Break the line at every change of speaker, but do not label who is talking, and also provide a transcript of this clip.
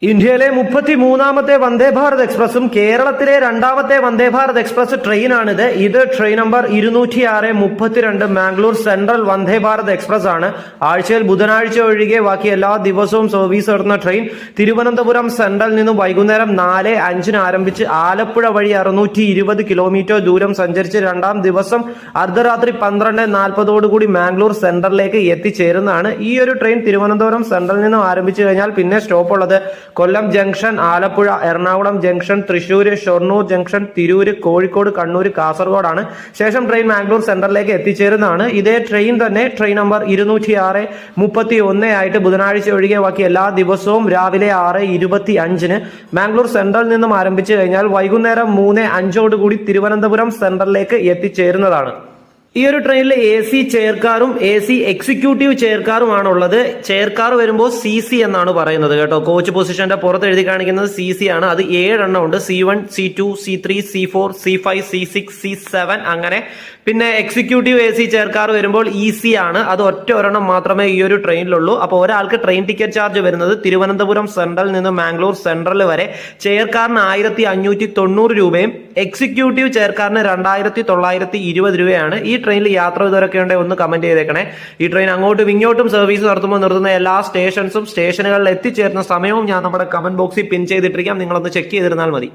ഇന്ത്യയിലെ 33ാമത്തെ വന്ദേ ഭാരത് എക്സ്പ്രസും കേരളത്തിലെ രണ്ടാമത്തെ വന്ദേ ഭാരത് എക്സ്പ്രസ് ട്രെയിനാണിത്. ഇത് train number 206-32 Mangalore central Vande Bharat express ആണ്. ആഴ്ചയിൽ ബുധനാഴ്ച ഒഴികെ ബാക്കി എല്ലാ ദിവസവും സർവീസ് നടത്തുന്ന ട്രെയിൻ തിരുവനന്തപുരം സെൻട്രലിൽ നിന്നും വൈകുന്നേരം 4:05 ആരംഭിച്ച് ആലപ്പുഴ വഴി 620 കിലോമീറ്റർ ദൂരം സഞ്ചരിച്ച് രണ്ടാം ദിവസം അർദ്ധരാത്രി 12:40 മാംഗ്ലൂർ സെൻട്രലിലേക്ക് എത്തിച്ചേരുന്നതാണ്. ഈ ഒരു ട്രെയിൻ തിരുവനന്തപുരം സെൻട്രലിൽ നിന്നും ആരംഭിച്ചു കഴിഞ്ഞാൽ പിന്നെ സ്റ്റോപ്പ് ഉള്ളത് Kollam junction, Alappuzha, Ernakulam junction, Thrissur, Shoranur junction, Tirur, Kozhikode, Kannur, കാസർഗോഡാണ്. ശേഷം ട്രെയിൻ മാംഗ്ലൂർ സെൻട്രലിലേക്ക് എത്തിച്ചേരുന്നതാണ്. ഇതേ ട്രെയിൻ തന്നെ ട്രെയിൻ നമ്പർ 206-31 ആയിട്ട് ബുധനാഴ്ച ഒഴികെ ബാക്കി എല്ലാ ദിവസവും രാവിലെ 6:25 മാംഗ്ലൂർ സെൻട്രലിൽ നിന്നും ആരംഭിച്ചു കഴിഞ്ഞാൽ വൈകുന്നേരം 3:05 തിരുവനന്തപുരം സെൻട്രലിലേക്ക് എത്തിച്ചേരുന്നതാണ്. ഈ ഒരു ട്രെയിനിൽ AC ചെയർ കാറും AC എക്സിക്യൂട്ടീവ് ചെയർ കാറുമാണ് ഉള്ളത്. ചെയർ കാർ വരുമ്പോൾ CC എന്നാണ് പറയുന്നത് കേട്ടോ. കോച്ച് പൊസിഷന്റെ പുറത്ത് എഴുതി കാണിക്കുന്നത് CC ആണ്. അത് 7 എണ്ണം ഉണ്ട്. C1, C2, C3, C4, C5, C6, C7 അങ്ങനെ. പിന്നെ എക്സിക്യൂട്ടീവ് AC ചെയർ കാർ വരുമ്പോൾ EC ആണ്. അത് ഒറ്റ ഒരെണ്ണം മാത്രമേ ഈ ഒരു ട്രെയിനിലുള്ളൂ. അപ്പോൾ ഒരാൾക്ക് ട്രെയിൻ ടിക്കറ്റ് ചാർജ് വരുന്നത് തിരുവനന്തപുരം സെൻട്രലിൽ നിന്ന് മാംഗ്ലൂർ സെൻട്രൽ വരെ ചെയർ കാറിന് 1590 രൂപയും എക്സിക്യൂട്ടീവ് ചെയർ കാറിന് 2920 രൂപയാണ്. ഈ ട്രെയിനിൽ യാത്ര ചെയ്തവരൊക്കെ ഉണ്ടെങ്കിൽ ഒന്ന് കമന്റ് ചെയ്തേക്കണേ. ഈ ട്രെയിൻ അങ്ങോട്ടും ഇങ്ങോട്ടും സർവീസ് നടത്തുമ്പോൾ നിർത്തുന്ന എല്ലാ സ്റ്റേഷൻസും സ്റ്റേഷനുകളിൽ എത്തിച്ചേരുന്ന സമയവും ഞാൻ നമ്മുടെ കമന്റ് ബോക്സിൽ പിൻ ചെയ്തിട്ടിരിക്കാം. നിങ്ങളൊന്ന് ചെക്ക് ചെയ്തിരുന്നാൽ മതി.